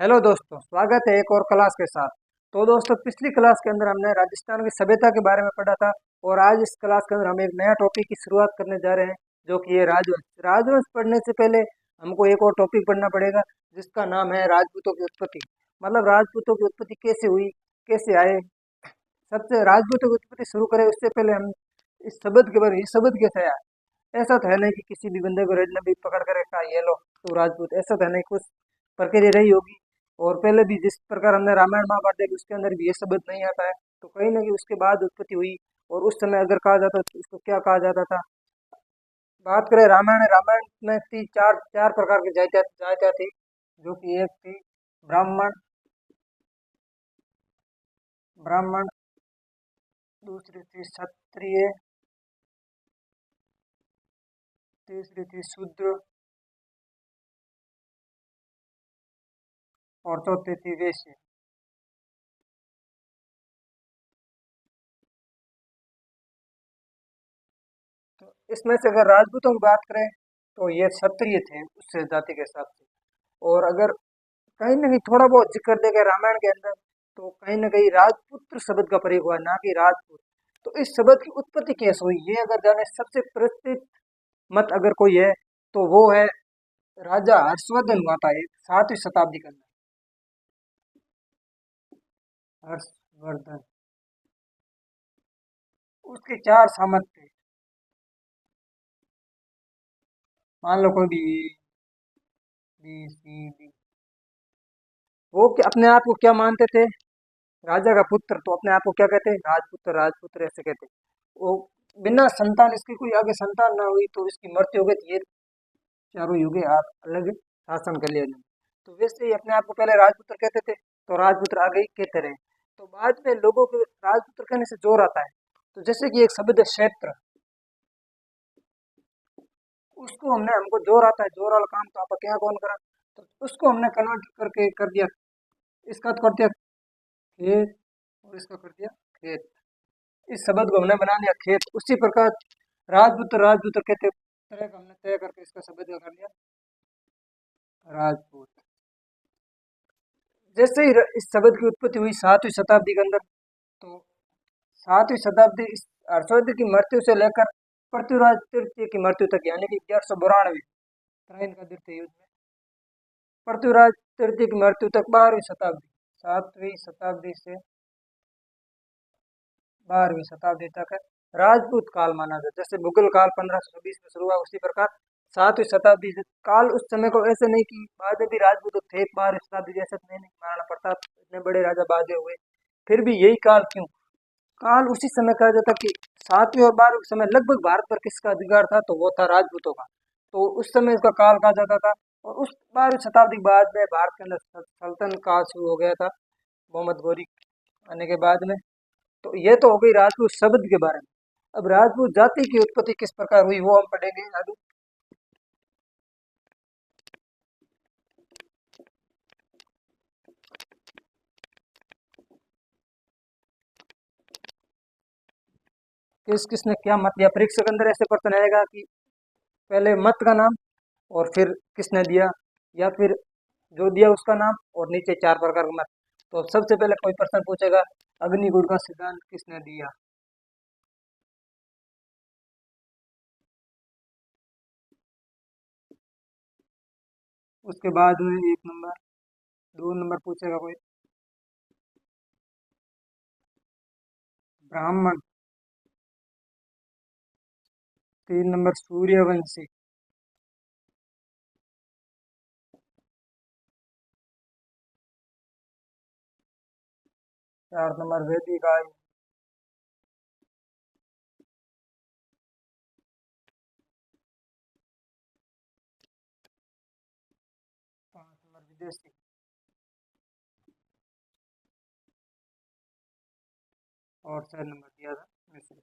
Hello दोस्तों, स्वागत है एक और क्लास के साथ। तो दोस्तों, पिछली क्लास के अंदर हमने राजस्थान की सभ्यता के बारे में पढ़ा था और आज इस क्लास के अंदर हम एक नया टॉपिक की शुरुआत करने जा रहे हैं, जो कि है राजवंश। राजवंश पढ़ने से पहले हमको एक और टॉपिक पढ़ना पड़ेगा, जिसका नाम है राजपूतों की उत्पत्ति। मतलब राजपूतों की उत्पत्ति कैसे हुई, कैसे आए। सबसे राजपूतों की उत्पत्ति शुरू करें उससे पहले हम इस शब्द के बारे में, ये शब्द कैसे आया। ऐसा तो है नहीं कि किसी भी बंदे को रेड ने भी पकड़ कर रखा ये लो तो राजपूत, ऐसा तो है नहीं। कुछ प्रक्रिया रही होगी। और पहले भी जिस प्रकार हमने रामायण महाभारत देखी उसके अंदर भी ये शब्द नहीं आता है, तो कहीं ना कहीं उसके बाद उत्पत्ति हुई। और उस समय अगर कहा जाता तो उसको क्या कहा जाता था। बात करें रामायण, रामायण में थी चार चार प्रकार की जातियां जातियां थी, जो कि एक थी ब्राह्मण। ब्राह्मण, दूसरी थी क्षत्रिय, तीसरी थी शूद्र और चौथी थी वैश्य। तो इसमें से अगर राजपूतों की बात करें तो ये क्षत्रिय थे उस जाति के हिसाब से। और अगर कहीं ना कहीं थोड़ा बहुत जिक्र देगा रामायण के अंदर, तो कहीं ना कहीं राजपुत्र शब्द का प्रयोग हुआ, ना कि राजपूत। तो इस शब्द की उत्पत्ति कैसे हुई ये अगर जाने, सबसे प्रसिद्ध मत अगर कोई है तो वो है राजा हर्षवर्धन हुआ था, एक 7वीं शताब्दी के अंदर। हर्षवर्धन, उसके चार सामंत थे। मान लो कोई भी बी सी डी। वो अपने आप को क्या मानते थे, राजा का पुत्र, तो अपने आप को क्या कहते हैं, राजपुत्र, राजपुत्र ऐसे कहते हैं। वो बिना संतान, इसकी कोई आगे संतान ना हुई तो इसकी मृत्यु हो गई, तो ये चारों युगे आप अलग शासन कर लिया उन्होंने। तो वैसे ही अपने आप को पहले राजपुत्र कहते थे, तो राजपुत्र आगे ही कहते रहे। तो बाद में लोगों के राजपुत्र कहने से जोर आता है। तो जैसे कि एक शब्द है क्षेत्र, उसको हमने, हमको जोर आता है, जोर वाला काम तो आप क्या कौन करा, तो उसको हमने कन्वर्ट करके कर दिया, इसका तो कर दिया खेत और इसका कर दिया खेत। इस शब्द को हमने बना लिया खेत। उसी प्रकार राजपुत्र, राजपुत्र कहते तरह का हमने तय करके इसका शब्द क्या कर लिया, राजपूत। जैसे ही इस शब्द की उत्पत्ति हुई 7वीं शताब्दी के अंदर, तो 7वीं शताब्दी इस हर्षवर्धन की मृत्यु से लेकर पृथ्वीराज तृतीय की मृत्यु तक, यानी कि 1192 त्राइन का द्वितीय युद्ध में पृथ्वीराज तृतीय की मृत्यु तक 12वीं शताब्दी, 7वीं शताब्दी से 12वीं शताब्दी तक है राजपूत काल माना जाता है। जैसे मुगल काल 1526 में शुरू हुआ, उसी प्रकार 7वीं शताब्दी से काल। उस समय को ऐसे नहीं कि बाद में भी राजपूत थे 12वीं शताब्दी, जैसे नहीं, नहीं महाराणा प्रताप इतने बड़े राजा बाद में हुए, फिर भी यही काल क्यों। काल उसी समय कहा जाता कि 7वीं और 12वीं समय लगभग भारत पर किसका अधिकार था, तो वो था राजपूतों का। तो उस समय इसका काल कहा जाता था। और उस 12वीं शताब्दी के बाद में भारत के अंदर सल्तनत काल शुरू हो गया था, मोहम्मद गौरी आने के बाद में। तो ये तो हो गई राजपूत शब्द के बारे में। अब राजपूत जाति की उत्पत्ति किस प्रकार हुई वो हम पढ़ेंगे आगे। किस किसने क्या मत दिया, परीक्षा के अंदर ऐसे प्रश्न आएगा कि पहले मत का नाम और फिर किसने दिया, या फिर जो दिया उसका नाम और नीचे चार प्रकार का मत। तो सबसे पहले कोई प्रश्न पूछेगा, अग्निगुण का सिद्धांत किसने दिया। उसके बाद में 1 नंबर, 2 नंबर पूछेगा कोई ब्राह्मण, 3 नंबर सूर्यवंशी, 4 नंबर वैदिक आर्य, 5 नंबर विदेशी। और 6 नंबर दिया था मिस्र।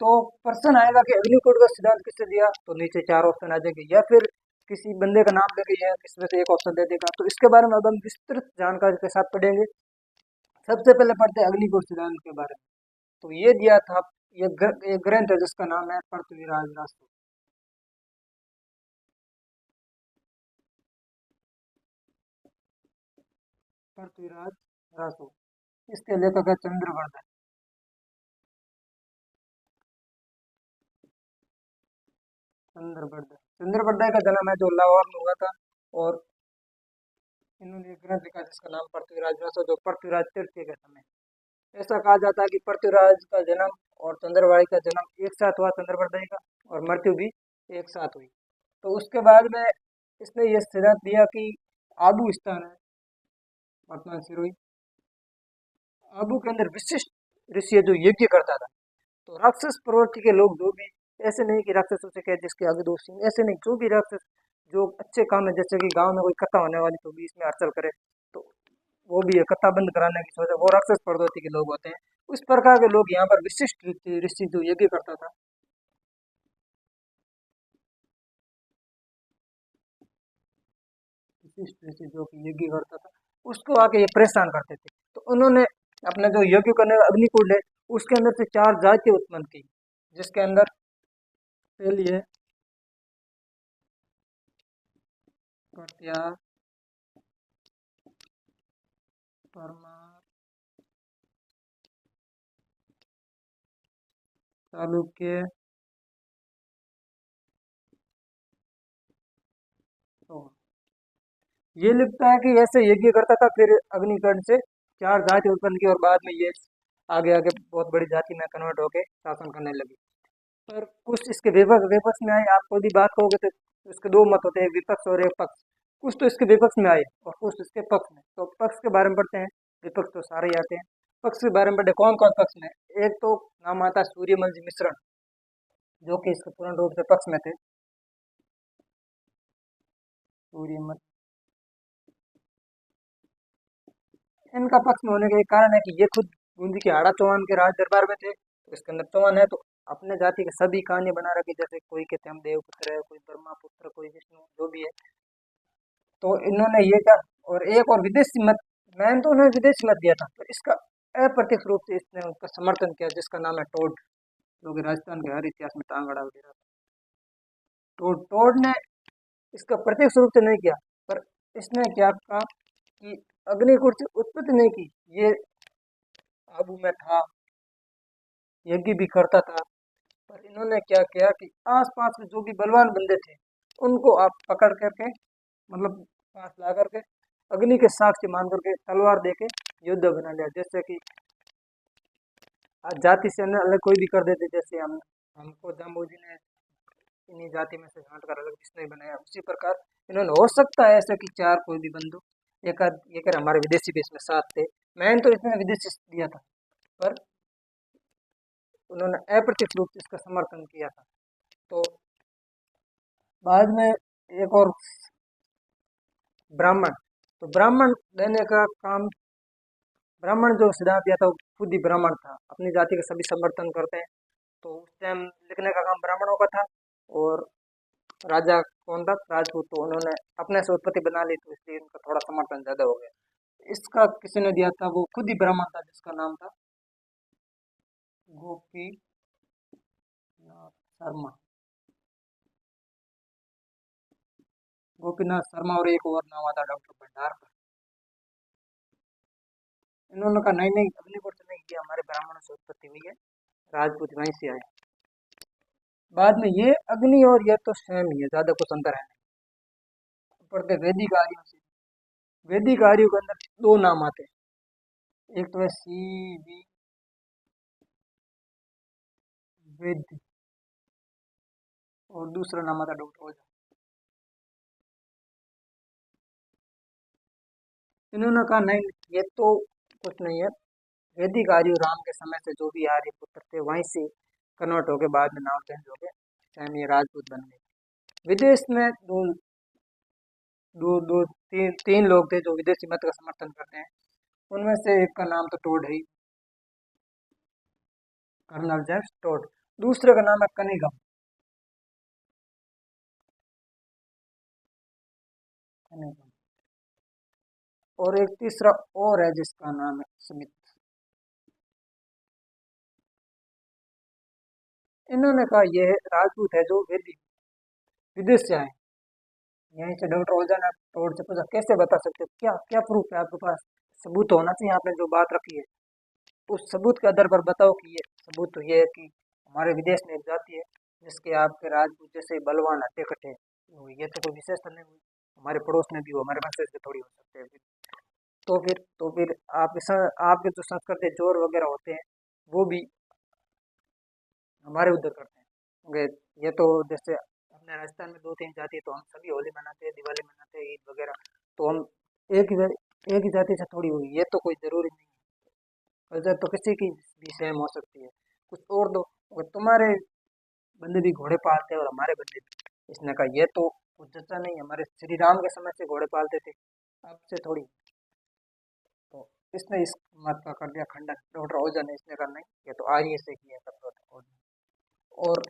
तो प्रश्न आएगा कि अग्निकोड का सिद्धांत किसने दिया, तो नीचे चार ऑप्शन आ जाएंगे, या फिर किसी बंदे का नाम देके या किसमें से एक ऑप्शन दे देगा। तो इसके बारे में अब हम विस्तृत जानकारी के साथ पढ़ेंगे। सबसे पहले पढ़ते हैं अग्निकोड सिद्धांत के बारे में। तो ये दिया था ये ग्रंथ है जिसका नाम है पृथ्वीराज रासो। पृथ्वीराज रासो, इसके लेखक है चंद्रवर्धन। चंद्रवर्धन, चंद्रवर्धन का जन्म है जो लाहौर में हुआ था। और इन्होंने एक ग्रंथ लिखा जिसका नाम पृथ्वीराज रासो, जो पृथ्वीराज तृतीय के समय। ऐसा कहा जाता है कि पृथ्वीराज का जन्म और चंद्रवाड़ी का जन्म एक साथ हुआ, चंद्रवर्धन का, और मृत्यु भी एक साथ हुई। तो उसके बाद में इसने ये सिद्धांत दिया कि आबू स्थान है वर्तमान सिरोही, आबू के अंदर विशिष्ट ऋषि है जो यज्ञ करता था। तो राक्षस प्रवृत्ति के लोग जो भी, ऐसे नहीं कि राक्षसों से कहे जिसके आगे दो सिंह, ऐसे नहीं, जो भी राक्षस जो अच्छे काम है, जैसे कि गांव में कोई कथा होने वाली तो बीच में हड़चल करे, तो वो भी है कथा बंद कराने की सोचा, वो राक्षस प्रवृत्ति के लोग होते हैं। उस प्रकार के लोग यहाँ पर विशिष्ट ऋषि ऋषि जो यज्ञ करता था, विशिष्ट ऋषि जो कि यज्ञ करता था, उसको आके ये परेशान करते थे। तो उन्होंने अपने जो यज्ञ करने का अग्निकुंड है, उसके अंदर से चार जाति उत्पन्न की, जिसके अंदर पहली है कट्या, परमार, चालुक्य, तो ये लिखता है कि ऐसे यज्ञ करता था, फिर अग्निकंड से चार जाति उत्पन्न की, और बाद में ये आगे आगे बहुत बड़ी जाति में कन्वर्ट होके शासन करने लगी। पर कुछ इसके विपक्ष विपक्ष में आए, आप कोई भी बात कहोगे तो इसके दो मत होते हैं, एक विपक्ष और एक पक्ष। कुछ तो इसके विपक्ष में आए और कुछ इसके पक्ष में। तो पक्ष के बारे में पढ़ते हैं, विपक्ष तो सारे ही आते हैं। पक्ष के बारे में पढ़ते कौन कौन पक्ष में। एक तो नाम आता है सूर्यमल जी मिश्रण, जो कि इसके पूर्ण रूप से पक्ष में थे। सूर्यमल, इनका पक्ष में होने का एक कारण है कि ये खुद बूंदी के हाड़ा चौहान के राज दरबार में थे, तो इसके अंदर चौहान है, तो अपने जाति के सभी कहानी बना रखी, जैसे कोई कहते हैं हम देवपुत्र है, कोई ब्रह्मा पुत्र, कोई विष्णु, जो भी है। तो इन्होंने ये क्या, और एक और विदेशी मत, मैंने तो उन्हें विदेशी मत दिया था, पर इसका अप्रत्यक्ष रूप से इसने उसका समर्थन किया, जिसका नाम है टोड, जो कि राजस्थान के हर इतिहास में टांग अड़ा दे रहा था। टोड, टोड ने इसका प्रत्यक्ष रूप से नहीं किया, पर इसने क्या कहा कि अग्निकुंड से उत्पत्ति नहीं की, ये आबू में था, यज्ञ भी करता था। पर इन्होंने क्या किया कि आसपास के जो भी बलवान बंदे थे, उनको आप पकड़ करके, मतलब पास ला करके, अग्नि के साक्ष्य मान करके तलवार देके युद्ध बना लिया। जैसे कि आज जाति से अन्य अलग कोई भी कर देते, जैसे हम हमको जाम्बू जी ने इन्हीं जाति में से छांट कर अलग किसने बनाया, उसी प्रकार इन्होंने हो सकता है ऐसा कि चार कोई भी बंदो, एक आध ये कर हमारे विदेशी भी इसमें साथ थे। मैंने तो इसमें विदेशी दिया था, पर उन्होंने अप्रत्यक्ष रूप से इसका समर्थन किया था। तो बाद में एक और ब्राह्मण, तो ब्राह्मण देने का काम, ब्राह्मण जो सिद्धांत दिया था वो खुद ही ब्राह्मण था, अपनी जाति का सभी समर्थन करते हैं। तो उस टाइम लिखने का काम ब्राह्मणों का था। और राजा कौन था, राजपूत, तो उन्होंने अपने से उत्पत्ति बना ली, तो इसलिए इनका थोड़ा समर्थन ज्यादा हो गया। इसका किसी ने दिया था, वो खुद ही ब्राह्मण था, जिसका नाम था गोपीनाथ शर्मा। गोपीनाथ शर्मा, और एक और नाम आता डॉक्टर भंडार। इन्होंने कहा नहीं नहीं, अग्निकुंड से नहीं किया, हमारे ब्राह्मणों से उत्पत्ति हुई है, राजपूत वहीं से आए। बाद में ये अग्नि और ये तो सेम ही है, ज्यादा कुछ अंतर है नहीं। पढ़ते वैदिक आर्यों से, वैदिक आर्यों के अंदर दो नाम आते हैं, एक तो है सी वी वेद, और दूसरा नाम आता है डॉक्टर ओझा। इन्होंने कहा नहीं, ये तो कुछ नहीं है, वैदिक आर्य राम के समय से जो भी आर्य पुत्र थे वहीं से कन्वर्ट होके बाद में नाम चेंज हो गए, सेम ये राजपूत बन गए। विदेश में दो दो दो तीन तीन लोग थे जो विदेशी मत का समर्थन करते हैं। उनमें से एक का नाम तो टोड है, कर्नल जेम्स टोड। दूसरे का नाम है कनिगम, कनिगम। और एक तीसरा और है जिसका नाम है स्मिथ। इन्होंने कहा ये राजपूत है जो विदेश से आए। यहीं से डॉक्टर ओझा ने तोड़ से पूछा कैसे बता सकते हो, क्या क्या प्रूफ है आपके पास, सबूत तो होना चाहिए आपने जो बात रखी है, उस सबूत के आधार पर बताओ कि ये सबूत तो ये है कि हमारे विदेश में एक जाति है जिसके आपके राजपूत जैसे बलवान हट्टे कट्टे, ये तो कोई विशेषता नहीं हुई, हमारे पड़ोस में भी हो, हमारे वंशज के थोड़ी हो सकते हैं फिर। तो फिर आपके जो संस्कृति जोर वगैरह होते हैं वो भी हमारे उधर करते हैं ये तो जैसे अपने राजस्थान में दो तीन जाति है तो हम सभी होली मनाते हैं, दिवाली मनाते हैं, ईद वगैरह, तो हम एक ही जाति से थोड़ी हुई, ये तो कोई जरूरी नहीं है। कल्चर तो किसी की भी सेम हो सकती है, कुछ और दो, अगर तुम्हारे बंदे भी घोड़े पालते हैं और हमारे बंदे भी, इसने कहा ये तो कुछ जचा नहीं, हमारे श्री राम के समय से घोड़े पालते थे, अब से थोड़ी। तो इसने इस मत का कर दिया खंडन, डॉक्टर ओझा ने, इसने कहा नहीं ये तो आर्य से किया था। और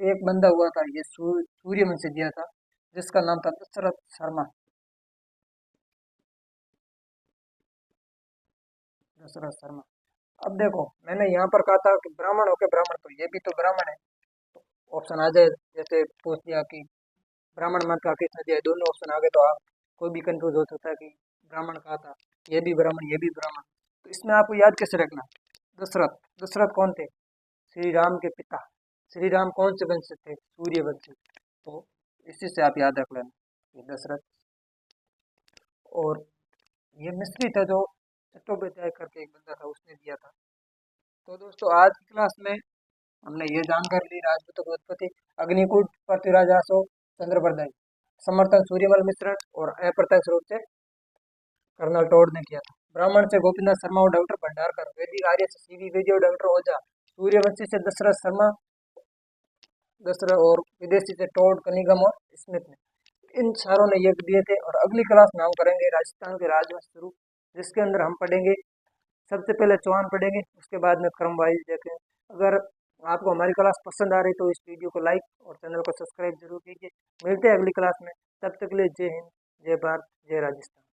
एक बंदा हुआ था ये सूर्यवंशी दिया था जिसका नाम था दशरथ शर्मा। दशरथ शर्मा। अब देखो मैंने यहाँ पर कहा था कि ब्राह्मण हो के ब्राह्मण, तो ये भी तो ब्राह्मण है, तो ऑप्शन आ जाए, जैसे पूछ दिया कि ब्राह्मण मत का किसने दिया, दोनों ऑप्शन आ गए तो आप कोई भी कंफ्यूज हो सकता है कि ब्राह्मण कहा था, ये भी ब्राह्मण ये भी ब्राह्मण। तो इसमें आपको याद कैसे रखना, दशरथ, दशरथ कौन थे, श्री राम के पिता, श्री राम कौन से वंश से थे, सूर्यवंशी, तो इसी से आप याद रख लेना ये दशरथ। और ये मिस्त्री था जो चट्टोपाध्याय करके एक बंदा था उसने दिया था। तो दोस्तों आज की क्लास में हमने ये जानकारी ली राजपूतों की उत्पत्ति, अग्निकूट, पृथ्वीराज आसो, चंद्रप्रदाय, समर्थन सूर्यमल मिश्र और अप्रत्यक्ष रूप से कर्नल टोड ने किया था। ब्राह्मण से गोपीनाथ शर्मा और डॉक्टर भंडारकर, वैदिक आर्य से सीवी वेदी और डॉक्टर ओझा, सूर्यवंशी से दशरथ शर्मा, दशरथ, और विदेशी से टोड, कनिगम और स्मिथ ने, इन चारों ने यज्ञ दिए थे। और अगली क्लास में हम करेंगे राजस्थान के राजवंश शुरू, जिसके अंदर हम पढ़ेंगे सबसे पहले चौहान पढ़ेंगे, उसके बाद में क्रम वाइज देखें। अगर आपको हमारी क्लास पसंद आ रही तो इस वीडियो को लाइक और चैनल को सब्सक्राइब जरूर कीजिए। मिलते हैं अगली क्लास में, तब तक के लिए जय हिंद, जय भारत, जय राजस्थान।